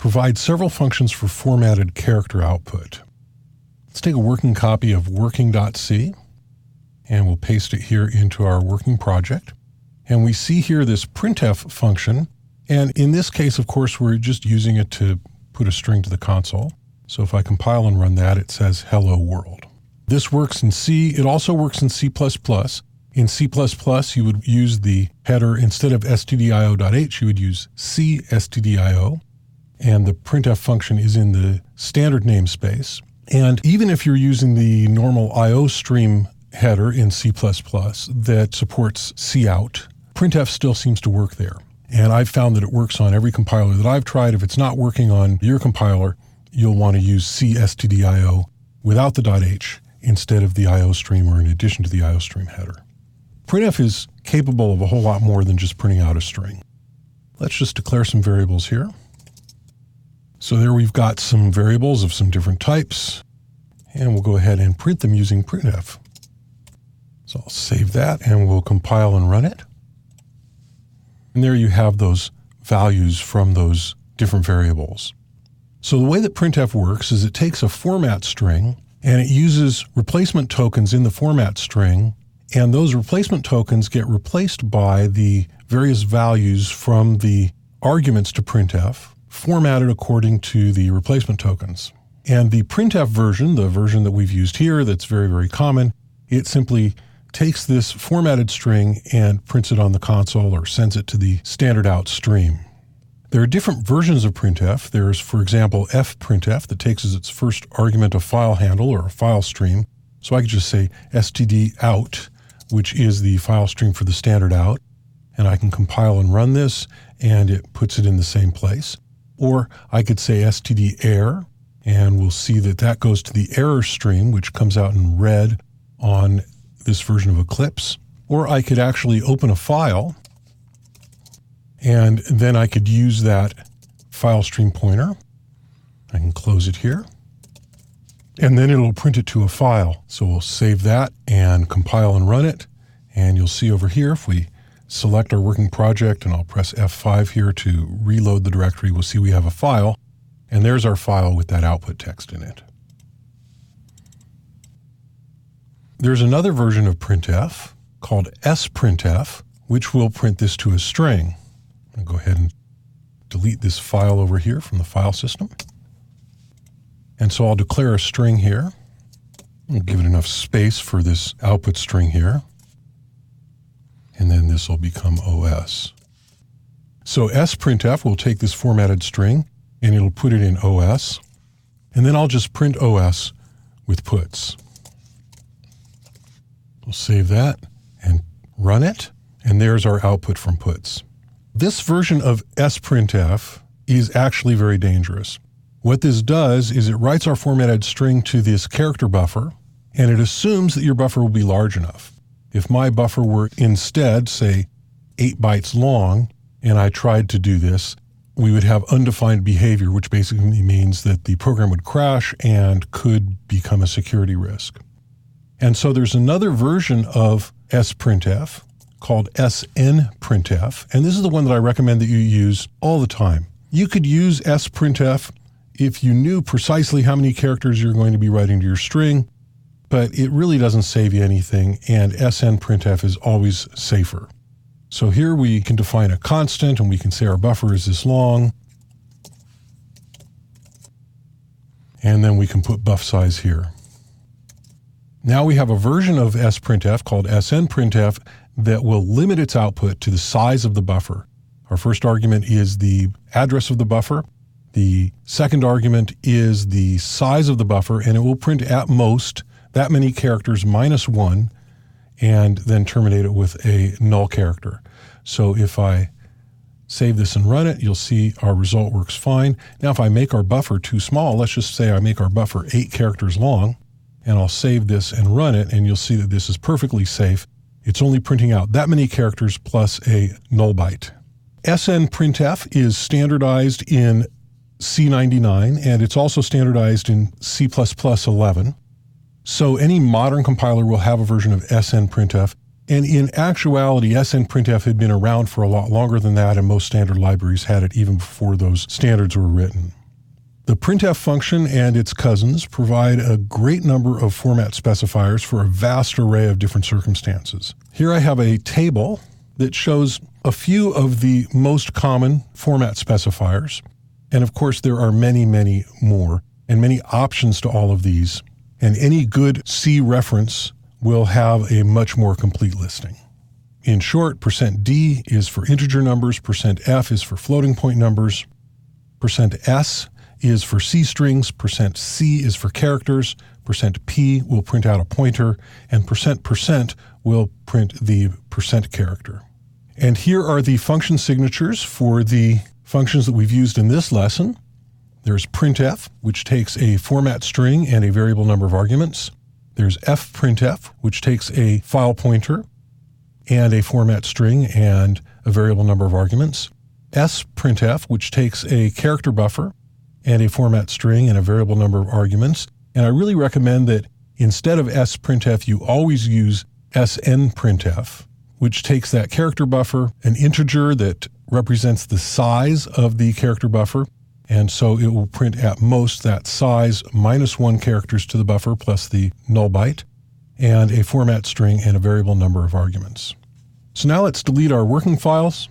provides several functions for formatted character output. Let's take a working copy of working.c and we'll paste it here into our working project. And we see here this printf function. And in this case, of course, we're just using it to put a string to the console. So if I compile and run that, it says hello world. This works in C. It also works in C++. In C++, you would use the header, instead of stdio.h, you would use C stdio. And the printf function is in the standard namespace. And even if you're using the normal IO stream header in C++ that supports cout, printf still seems to work there. And I've found that it works on every compiler that I've tried. If it's not working on your compiler, you'll want to use C stdio without the .h instead of the IO stream or in addition to the IO stream header. Printf is capable of a whole lot more than just printing out a string. Let's just declare some variables here. So there we've got some variables of some different types, and we'll go ahead and print them using printf. So I'll save that and we'll compile and run it. And there you have those values from those different variables. So the way that printf works is it takes a format string and it uses replacement tokens in the format string, and those replacement tokens get replaced by the various values from the arguments to printf, formatted according to the replacement tokens. And the printf version, the version that we've used here that's very, very common, it simply takes this formatted string and prints it on the console or sends it to the standard out stream. There are different versions of printf. There's, for example, fprintf that takes as its first argument a file handle or a file stream. So I could just say stdout, which is the file stream for the standard out, and I can compile and run this and it puts it in the same place. Or I could say stderr, and we'll see that that goes to the error stream, which comes out in red on this version of Eclipse. Or I could actually open a file, and then I could use that file stream pointer. I can close it here, and then it'll print it to a file. So we'll save that and compile and run it. And you'll see over here, if we select our working project, and I'll press F5 here to reload the directory, we'll see we have a file, and there's our file with that output text in it. There's another version of printf called sprintf, which will print this to a string. I'll go ahead and delete this file over here from the file system. And so I'll declare a string here. I'll give it enough space for this output string here. And then this will become OS. So sprintf will take this formatted string and it'll put it in OS. And then I'll just print OS with puts. We'll save that and run it. And there's our output from puts. This version of sprintf is actually very dangerous. What this does is it writes our formatted string to this character buffer, and it assumes that your buffer will be large enough. If my buffer were instead, say, 8 bytes long, and I tried to do this, we would have undefined behavior, which basically means that the program would crash and could become a security risk. And so there's another version of sprintf called snprintf, and this is the one that I recommend that you use all the time. You could use sprintf if you knew precisely how many characters you're going to be writing to your string, but it really doesn't save you anything, and snprintf is always safer. So here we can define a constant, and we can say our buffer is this long, and then we can put buff size here. Now we have a version of sprintf called snprintf that will limit its output to the size of the buffer. Our first argument is the address of the buffer. The second argument is the size of the buffer, and it will print at most that many characters minus 1, and then terminate it with a null character. So if I save this and run it, you'll see our result works fine. Now if I make our buffer too small, let's just say I make our buffer 8 characters long, and I'll save this and run it, and you'll see that this is perfectly safe. It's only printing out that many characters plus a null byte. snprintf is standardized in C99, and it's also standardized in C++11. So any modern compiler will have a version of snprintf. And in actuality, snprintf had been around for a lot longer than that, and most standard libraries had it even before those standards were written. The printf function and its cousins provide a great number of format specifiers for a vast array of different circumstances. Here I have a table that shows a few of the most common format specifiers. And of course, there are many, many more and many options to all of these. And any good C reference will have a much more complete listing. In short, %D is for integer numbers, %F is for floating point numbers, %S is for C strings, %C is for characters, %P will print out a pointer, and %% will print the % character. And here are the function signatures for the functions that we've used in this lesson. There's printf, which takes a format string and a variable number of arguments. There's fprintf, which takes a file pointer and a format string and a variable number of arguments. sprintf, which takes a character buffer and a format string and a variable number of arguments. And I really recommend that instead of sprintf, you always use snprintf, which takes that character buffer, an integer that represents the size of the character buffer, and so it will print at most that size minus 1 characters to the buffer plus the null byte, and a format string and a variable number of arguments. So now let's delete our working files